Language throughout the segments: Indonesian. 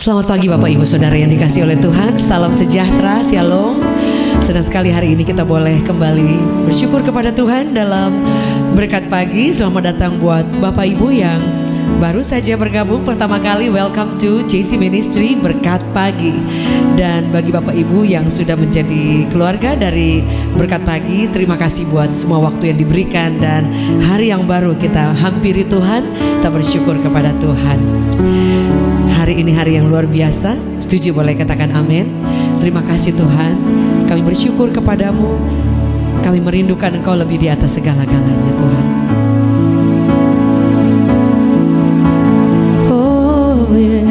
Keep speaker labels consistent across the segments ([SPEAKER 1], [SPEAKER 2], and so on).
[SPEAKER 1] Selamat pagi Bapak Ibu Saudara yang dikasihi oleh Tuhan. Salam sejahtera, shalom. Senang sekali hari ini kita boleh kembali bersyukur kepada Tuhan dalam berkat pagi. Selamat datang buat Bapak Ibu yang baru saja bergabung pertama kali. Welcome to JC Ministry Berkat Pagi. Dan bagi Bapak Ibu yang sudah menjadi keluarga dari Berkat Pagi, terima kasih buat semua waktu yang diberikan. Dan hari yang baru kita hampiri Tuhan, kita bersyukur kepada Tuhan. Hari ini hari yang luar biasa. Setuju boleh katakan amin. Terima kasih Tuhan. Kami bersyukur kepadamu. Kami merindukan Engkau lebih di atas segala-galanya Tuhan. Oh yeah.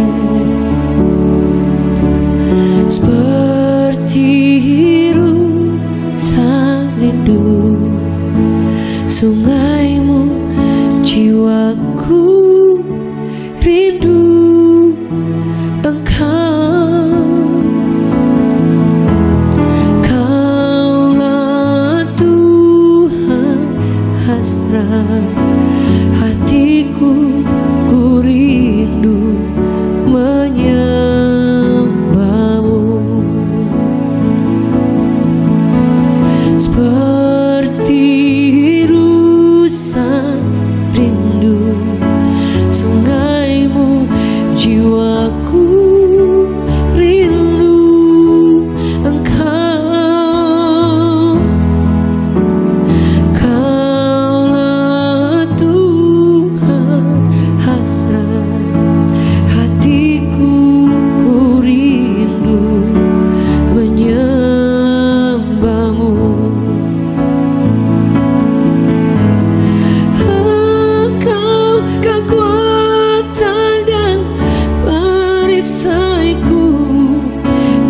[SPEAKER 1] Seperti hirusan rindu sungaimu, jiwaku rindu Engkau. Kaulah Tuhan hasrat hatiku, ku rindu menyembahmu. Seperti hirusan rindu sungaimu, jiwaku rindu Engkau. Kaulah Tuhan hasrat hatiku, ku rindu menyembahmu. Engkau kekuatan dan perisaiku,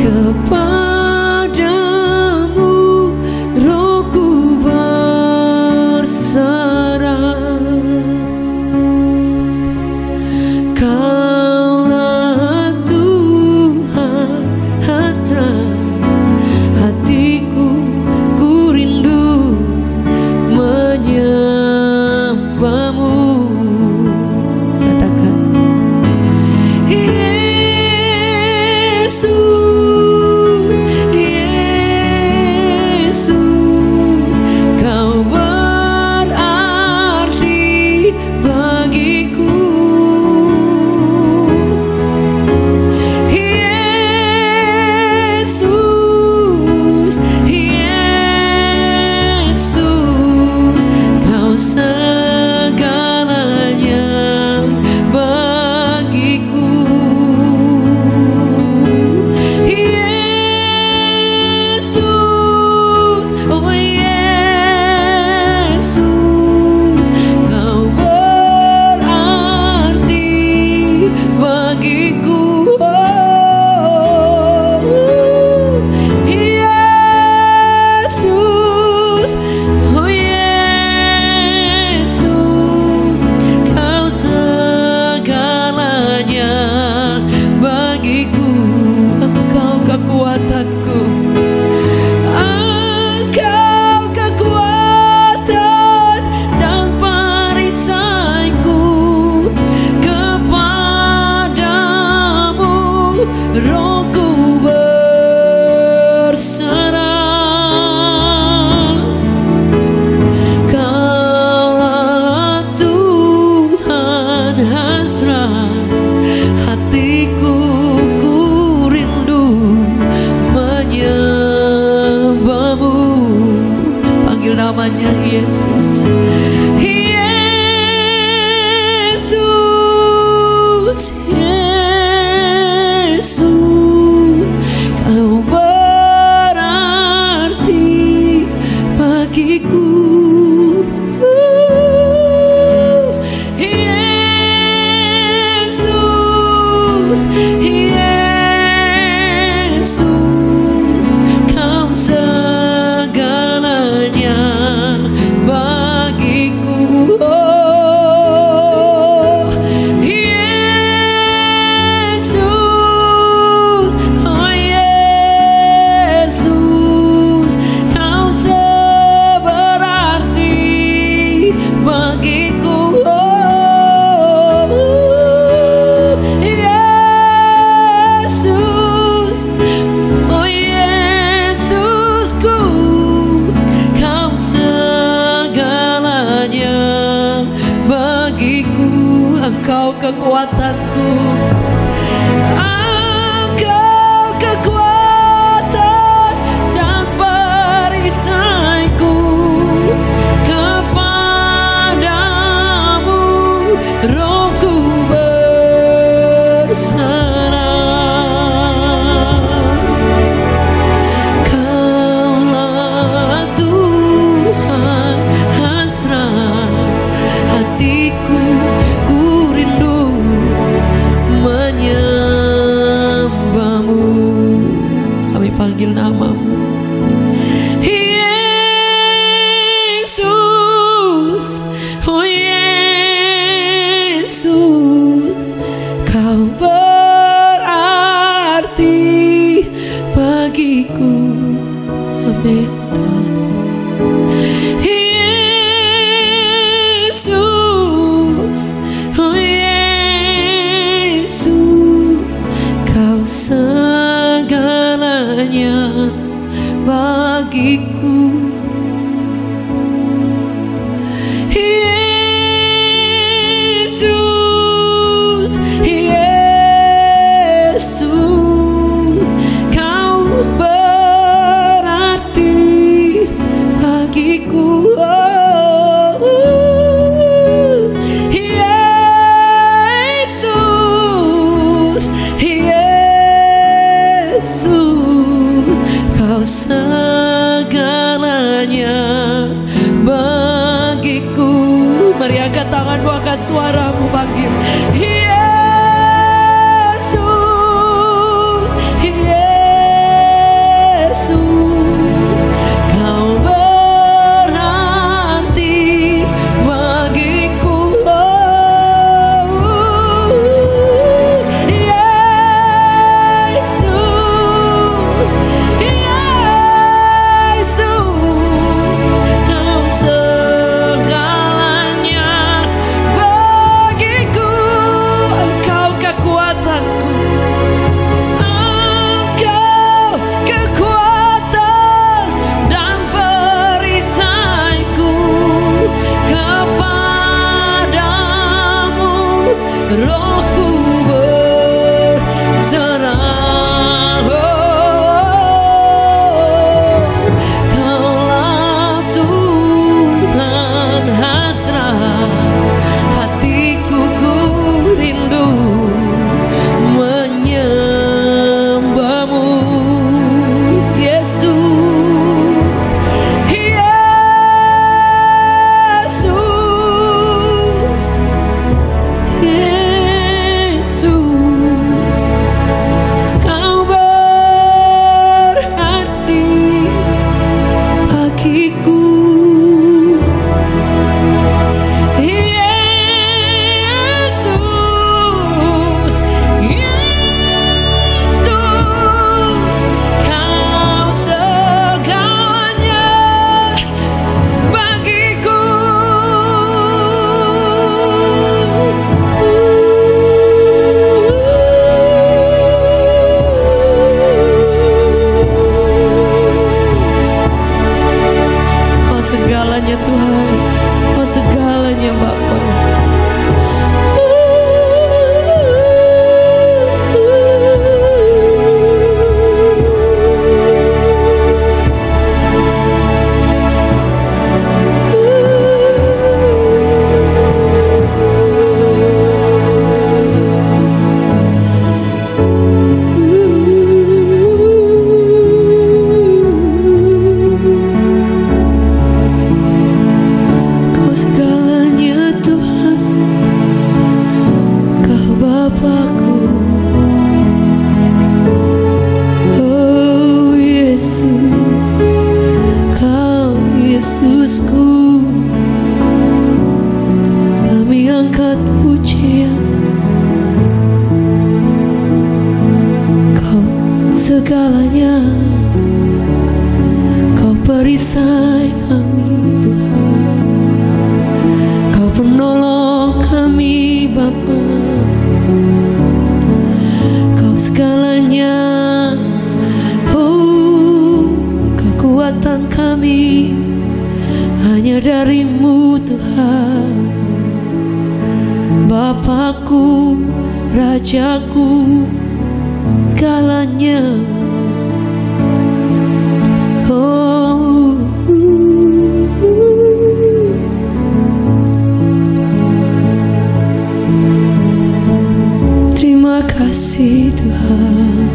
[SPEAKER 1] kepadamu rohku berserah. Kaulah Tuhan hasrat hatiku, ku rindu menyembahmu. Katakan Yesus, Yesus, Kau berarti bagiku. Yesus, Yesus, Kau segalanya bagiku. Yesus, oh Yesus, Kau berarti bagiku. Yesus, oh Yesus, Kau segalanya bagiku. Engkau kekuatanku, Engkau kekuatan dan perisaiku, kepadamu rohku berserah. Kaulah Tuhan hasrat hatiku, ku rindu menyembahmu. Panggil namanya Yesus. Yesus, Yesus, Kau berarti bagiku. Yesus, Yesus, Kau segalanya bagiku. Engkau kekuatanku, Engkau kekuatan dan perisaiku. Kepadamu rohku berserah. Kaulah Tuhan hasrat hatiku, ku rindu menyembahmu. Kami panggil namamu, Yesus, oh Yesus, kau berarti bagiku. Amin. Yesus, oh Yesus, kau segalanya bagiku. Yesus, Yesus, kau berarti bagiku. Yesus, Yesus, kau segalanya bagiku. Mari angkat tanganmu, angkat suaramu, panggil Yesus, Yesus, kau berarti bagiku. Yesus, Yesus, kau segalanya bagiku. Engkau kekuatanku, Engkau kekuatan dan perisaiku. Kepadamu rohku berserah. Kaulah Tuhan hasrat hatiku, ku rindu menyembahmu. Yesus, Yesus, Yesus, kau berarti bagiku. Yesus, Yesus, kau segalanya bagiku. Kau segalanya Tuhan, kau segalanya Bapa. Kau segalanya Tuhan, kau Bapakku. Oh Yesus, kau Yesusku. Kami angkat pujian, kau segalanya, kau perisai kami Tuhan, kau penolong kami Bapa. Kau segalanya, oh kekuatan kami hanya darimu Tuhan. Bapakku, Rajaku, segalanya. Oh, terima kasih Tuhan.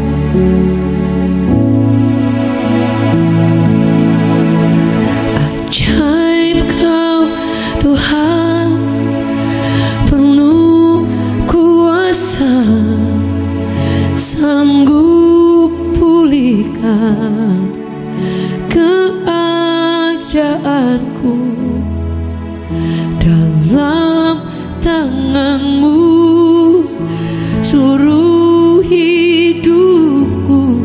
[SPEAKER 1] Ajaib Kau Tuhan, penuh kuasa, sanggup pulihkan keadaanku. Dalam tangan-Mu seluruh hidupku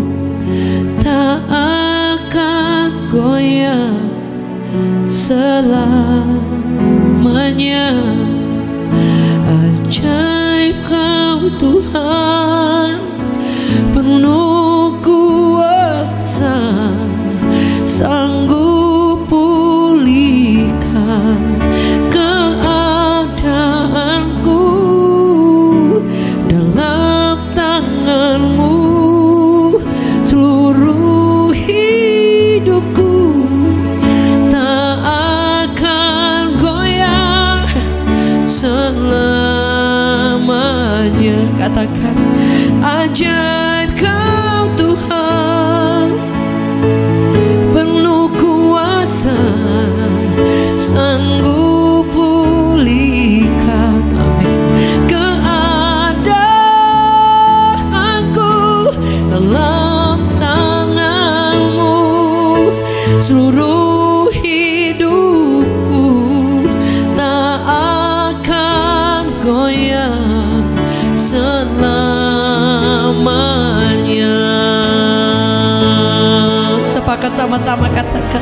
[SPEAKER 1] tak akan goyah selamanya. Ajaib Kau Tuhan, penuh kuasa, sanggup pulihkan keadaanku. Dalam tangan-Mu seluruh hidupku tak akan goyah selamanya. Katakan, ajaib Kau Tuhan, penuh kuasa, sanggup pulihkan, amin, keadaanku. Dalam tangan-Mu seluruh hidupku tak akan goyah selamanya. Sepakat sama-sama katakan,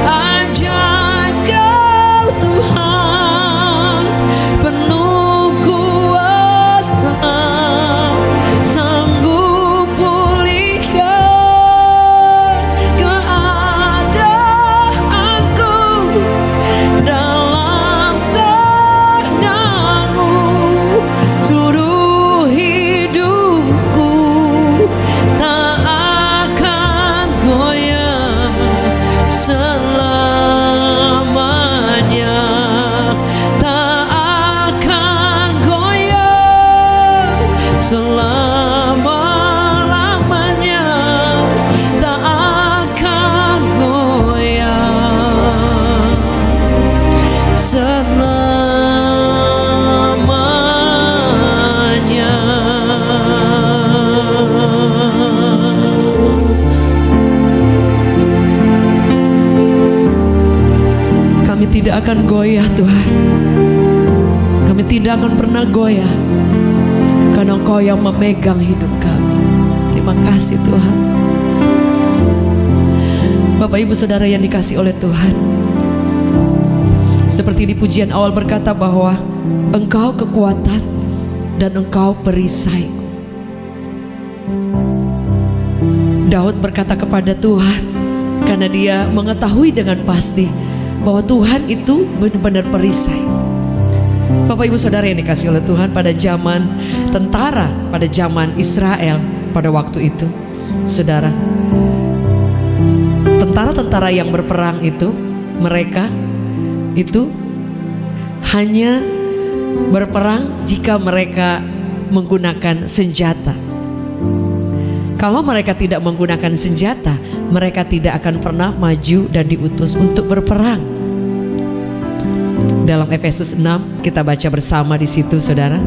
[SPEAKER 1] ajaib Kau Tuhan, penuh kuasa, sanggup pulihkan keadaanku. Dalam tangan-Mu seluruh hidupku tak akan goyah selamanya. Tak akan goyah selama-lamanya. Tak akan goyah selamanya. Kami tidak akan goyah Tuhan. Kami tidak akan pernah goyah, karena Engkau yang memegang hidup kami. Terima kasih Tuhan. Bapak Ibu Saudara yang dikasihi oleh Tuhan, seperti di pujian awal berkata bahwa Engkau kekuatan dan Engkau perisai. Daud berkata kepada Tuhan, karena dia mengetahui dengan pasti bahwa Tuhan itu benar-benar perisai. Bapak Ibu Saudara yang dikasihi oleh Tuhan, pada zaman tentara, pada zaman Israel pada waktu itu, Saudara, tentara-tentara yang berperang itu, mereka itu hanya berperang jika mereka menggunakan senjata. Kalau mereka tidak menggunakan senjata, mereka tidak akan pernah maju dan diutus untuk berperang. Dalam Efesus 6 kita baca bersama di situ Saudara,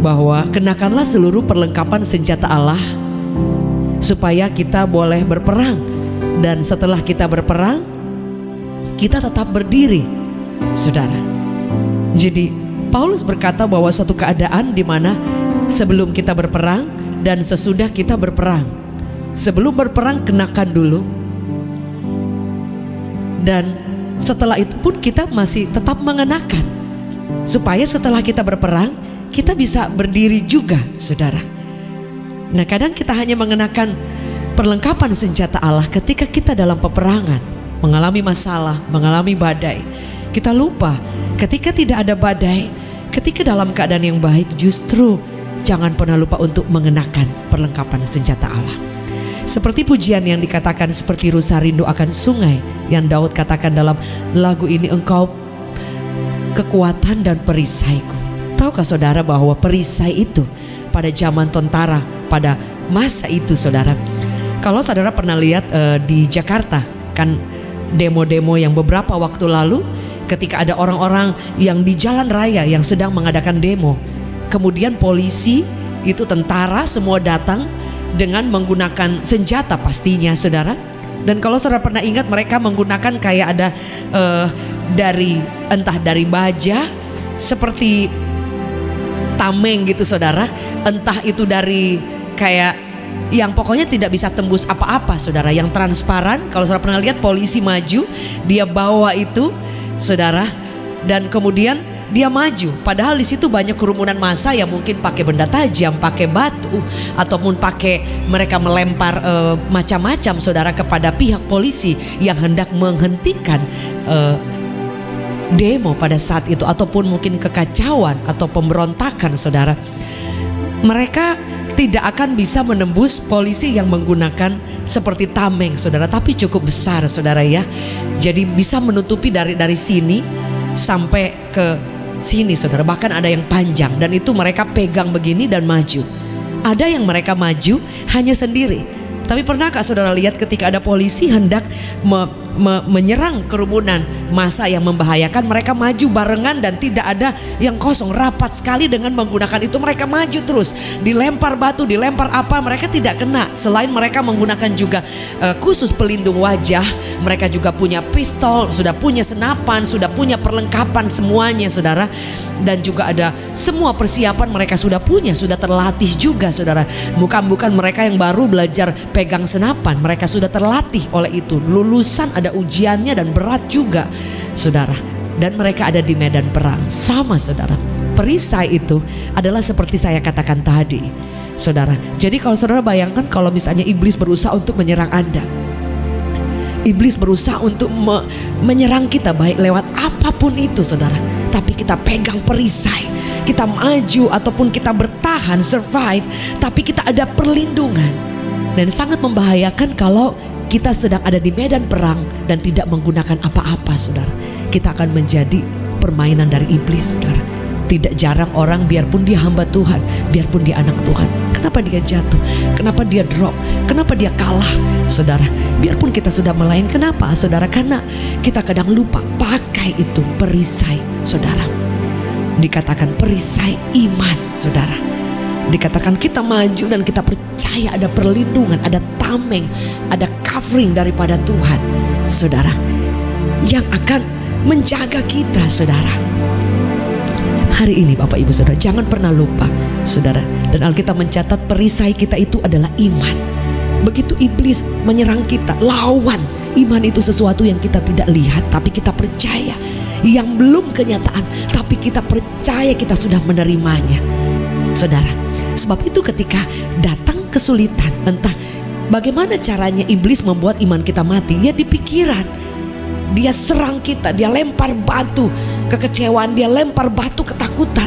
[SPEAKER 1] bahwa kenakanlah seluruh perlengkapan senjata Allah supaya kita boleh berperang, dan setelah kita berperang kita tetap berdiri, Saudara. Jadi Paulus berkata bahwa suatu keadaan di mana sebelum kita berperang dan sesudah kita berperang. Sebelum berperang kenakan dulu, dan setelah itu pun kita masih tetap mengenakan, supaya setelah kita berperang kita bisa berdiri juga, Saudara. Nah, kadang kita hanya mengenakan perlengkapan senjata Allah ketika kita dalam peperangan, mengalami masalah, mengalami badai. Kita lupa ketika tidak ada badai, ketika dalam keadaan yang baik, justru jangan pernah lupa untuk mengenakan perlengkapan senjata Allah. Seperti pujian yang dikatakan, seperti rusa rindu akan sungai, yang Daud katakan dalam lagu ini, engkau kekuatan dan perisaiku. Tahukah saudara bahwa perisai itu pada zaman tentara, pada masa itu saudara, kalau saudara pernah lihat di Jakarta kan demo-demo yang beberapa waktu lalu, ketika ada orang-orang yang di jalan raya yang sedang mengadakan demo, kemudian polisi itu, tentara semua datang dengan menggunakan senjata pastinya saudara. Dan kalau saudara pernah ingat, mereka menggunakan kayak ada entah dari baja seperti tameng gitu saudara, entah itu dari kayak yang pokoknya tidak bisa tembus apa-apa saudara, yang transparan. Kalau saudara pernah lihat polisi maju, dia bawa itu saudara, dan kemudian dia maju, padahal di situ banyak kerumunan massa yang mungkin pakai benda tajam, pakai batu, ataupun pakai mereka melempar macam-macam saudara kepada pihak polisi yang hendak menghentikan demo pada saat itu, ataupun mungkin kekacauan atau pemberontakan saudara. Mereka tidak akan bisa menembus polisi yang menggunakan seperti tameng saudara, tapi cukup besar saudara ya. Jadi bisa menutupi dari sini sampai ke sini saudara, bahkan ada yang panjang, dan itu mereka pegang begini dan maju. Ada yang mereka maju hanya sendiri. Tapi pernahkah saudara lihat ketika ada polisi hendak menyerang kerumunan massa yang membahayakan, mereka maju barengan dan tidak ada yang kosong, rapat sekali dengan menggunakan itu. Mereka maju terus, dilempar batu, dilempar apa, mereka tidak kena. Selain mereka menggunakan juga khusus pelindung wajah, mereka juga punya pistol, sudah punya senapan, sudah punya perlengkapan semuanya saudara. Dan juga ada semua persiapan mereka sudah punya, sudah terlatih juga saudara. Bukan mereka yang baru belajar pegang senapan, mereka sudah terlatih oleh itu, lulusan, ada ujiannya dan berat juga saudara. Dan mereka ada di medan perang sama saudara. Perisai itu adalah seperti saya katakan tadi saudara. Jadi kalau saudara bayangkan, kalau misalnya iblis berusaha untuk menyerang Anda, iblis berusaha untuk menyerang kita baik lewat apapun itu saudara, tapi kita pegang perisai, kita maju ataupun kita bertahan, survive, tapi kita ada perlindungan. Dan sangat membahayakan kalau kita sedang ada di medan perang dan tidak menggunakan apa-apa saudara. Kita akan menjadi permainan dari iblis saudara. Tidak jarang orang, biarpun dia hamba Tuhan, biarpun dia anak Tuhan, kenapa dia jatuh, kenapa dia drop, kenapa dia kalah saudara. Biarpun kita sudah melayan, kenapa saudara? Karena kita kadang lupa pakai itu perisai saudara. Dikatakan perisai iman saudara. Dikatakan kita maju dan kita percaya ada perlindungan, ada tameng, ada covering daripada Tuhan saudara, yang akan menjaga kita saudara. Hari ini Bapak Ibu Saudara, jangan pernah lupa saudara. Dan Alkitab mencatat perisai kita itu adalah iman. Begitu iblis menyerang kita, lawan. Iman itu sesuatu yang kita tidak lihat tapi kita percaya, yang belum kenyataan tapi kita percaya kita sudah menerimanya saudara. Sebab itu ketika datang kesulitan, entah bagaimana caranya iblis membuat iman kita mati, ya di pikiran. Dia serang kita, dia lempar batu kekecewaan, dia lempar batu ketakutan,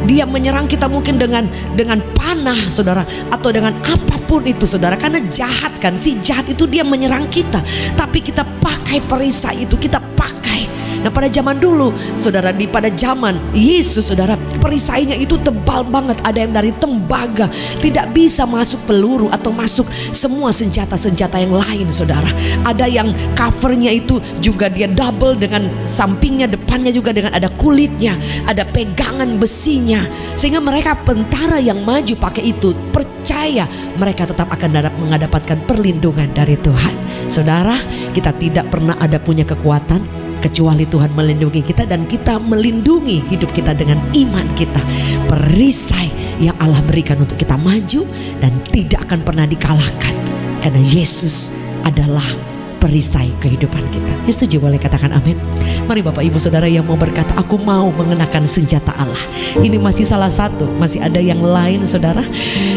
[SPEAKER 1] dia menyerang kita mungkin dengan panah saudara, atau dengan apapun itu saudara. Karena jahat kan, si jahat itu dia menyerang kita, tapi kita pakai perisai itu, kita pakai. Nah pada zaman dulu saudara, pada zaman Yesus saudara, perisainya itu tebal banget, ada yang dari tembaga, tidak bisa masuk peluru atau masuk semua senjata-senjata yang lain saudara. Ada yang covernya itu juga dia double, dengan sampingnya, depannya juga dengan ada kulitnya, ada pegangan besinya, sehingga mereka tentara yang maju pakai itu percaya mereka tetap akan mendapatkan perlindungan dari Tuhan saudara. Kita tidak pernah ada punya kekuatan kecuali Tuhan melindungi kita, dan kita melindungi hidup kita dengan iman kita. Perisai yang Allah berikan untuk kita maju dan tidak akan pernah dikalahkan, karena Yesus adalah perisai kehidupan kita. Ya, setuju? Boleh katakan amin. Mari Bapak Ibu Saudara yang mau berkata, aku mau mengenakan senjata Allah. Ini masih salah satu, masih ada yang lain saudara.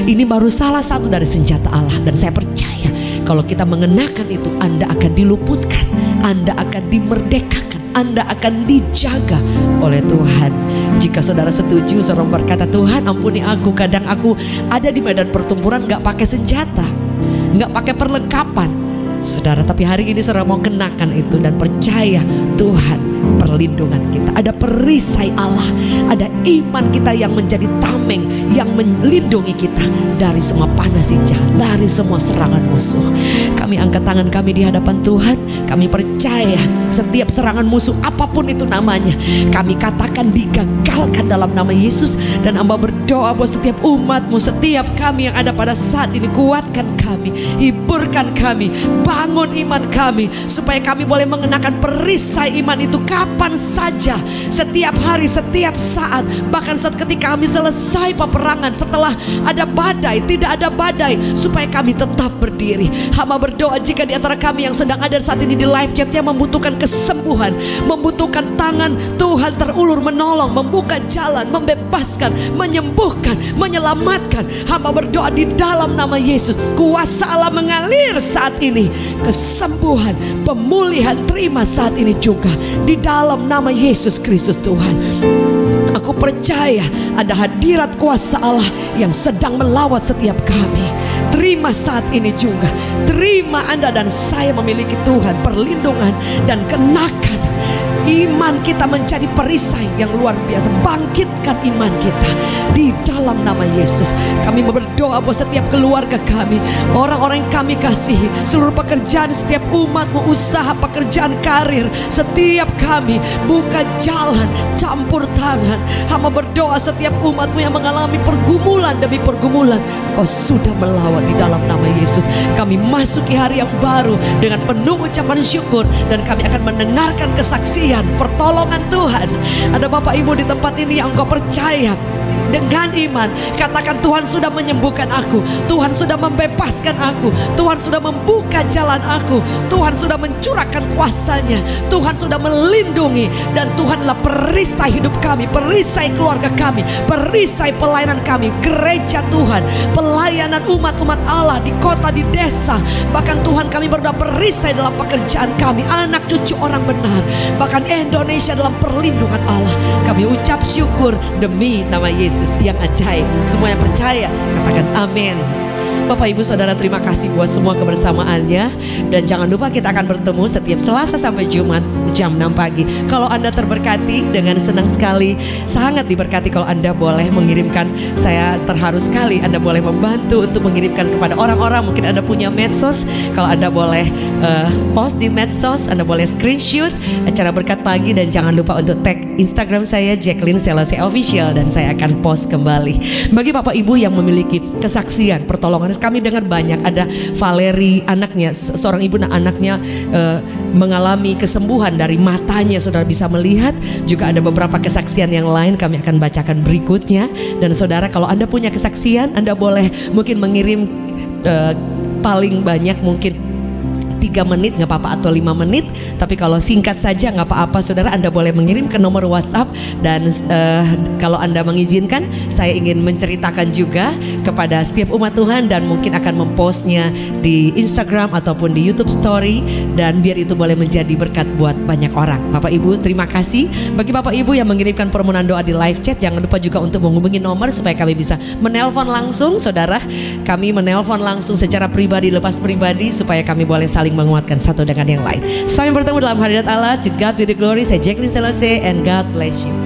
[SPEAKER 1] Ini baru salah satu dari senjata Allah, dan saya percaya kalau kita mengenakan itu, Anda akan diluputkan, Anda akan dimerdekakan, Anda akan dijaga oleh Tuhan. Jika saudara setuju, saudara berkata, Tuhan ampuni aku, kadang aku ada di medan pertempuran gak pakai senjata, gak pakai perlengkapan, saudara. Tapi hari ini saudara mau kenakan itu dan percaya Tuhan perlindungan kita. Ada perisai Allah, ada iman kita yang menjadi tameng, yang melindungi kita dari semua panas si jahat, dari semua serangan musuh. Kami angkat tangan kami di hadapan Tuhan. Kami percaya setiap serangan musuh apapun itu namanya, kami katakan digagalkan dalam nama Yesus. Dan hamba berdoa buat setiap umatmu, setiap kami yang ada pada saat ini, kuatkan kami, hiburkan kami, bangun iman kami, supaya kami boleh mengenakan perisai iman itu kapan saja, setiap hari, setiap saat. Bahkan saat ketika kami selesai peperangan, setelah ada badai, tidak ada badai, supaya kami tetap berdiri. Hamba berdoa jika di antara kami yang sedang ada saat ini di live chat yang membutuhkan kesembuhan, membutuhkan tangan Tuhan terulur menolong, membuka jalan, membebaskan, menyembuhkan, menyelamatkan, hamba berdoa di dalam nama Yesus, kuasa Allah mengalir saat ini, kesembuhan, pemulihan terima saat ini juga di dalam nama Yesus Kristus Tuhan. Aku percaya ada hadirat kuasa Allah yang sedang melawat setiap kami. Terima saat ini juga, terima Anda dan saya memiliki Tuhan, perlindungan, dan kenakan iman kita menjadi perisai yang luar biasa. Bangkitkan iman kita di dalam nama Yesus. Kami berdoa buat setiap keluarga kami, orang-orang yang kami kasihi, seluruh pekerjaan, setiap umatmu, usaha, pekerjaan, karir, setiap kami buka jalan, campur tangan. Hamba berdoa setiap umatmu yang mengalami pergumulan demi pergumulan, Kau sudah melawat di dalam nama Yesus. Kami masuki hari yang baru dengan penuh ucapan syukur, dan kami akan mendengarkan kesaksian pertolongan Tuhan. Ada Bapak Ibu di tempat ini yang engkau percaya dengan iman, katakan, Tuhan sudah menyembuhkan aku, Tuhan sudah membebaskan aku, Tuhan sudah membuka jalan aku, Tuhan sudah mencurahkan kuasanya, Tuhan sudah melindungi, dan Tuhanlah perisai hidup kami, perisai keluarga kami, perisai pelayanan kami, gereja Tuhan, pelayanan umat-umat Allah di kota, di desa. Bahkan Tuhan, kami berdoa perisai dalam pekerjaan kami, anak cucu orang benar, bahkan Indonesia dalam perlindungan Allah. Kami ucap syukur demi nama Yesus yang ajaib. Semua yang percaya katakan amin. Bapak Ibu Saudara, terima kasih buat semua kebersamaannya. Dan jangan lupa kita akan bertemu setiap Selasa sampai Jumat jam 6 pagi. Kalau Anda terberkati, dengan senang sekali, sangat diberkati kalau Anda boleh mengirimkan. Saya terharu sekali Anda boleh membantu untuk mengirimkan kepada orang-orang. Mungkin Anda punya medsos, kalau Anda boleh post di medsos, Anda boleh screenshot acara berkat pagi. Dan jangan lupa untuk tag Instagram saya, Jacqueline Selase Official, dan saya akan post kembali. Bagi Bapak Ibu yang memiliki kesaksian pertolongan, kami dengar banyak. Ada Valeri, anaknya, seorang ibu, anaknya mengalami kesembuhan dari matanya, saudara bisa melihat. Juga ada beberapa kesaksian yang lain, kami akan bacakan berikutnya. Dan saudara, kalau Anda punya kesaksian, Anda boleh mungkin mengirim paling banyak mungkin 3 menit gak apa-apa, atau 5 menit. Tapi kalau singkat saja gak apa-apa, saudara. Anda boleh mengirim ke nomor WhatsApp. Dan kalau Anda mengizinkan, saya ingin menceritakan juga kepada setiap umat Tuhan, dan mungkin akan mempostnya di Instagram ataupun di YouTube Story, dan biar itu boleh menjadi berkat buat banyak orang. Bapak Ibu, terima kasih. Bagi Bapak Ibu yang mengirimkan permohonan doa di live chat, jangan lupa juga untuk menghubungi nomor supaya kami bisa menelpon langsung. Saudara, kami menelpon langsung secara pribadi, lepas pribadi, supaya kami boleh saling menguatkan satu dengan yang lain. Sampai bertemu dalam hadirat Allah. To God be the glory. Saya Jacqueline Selase, and God bless you.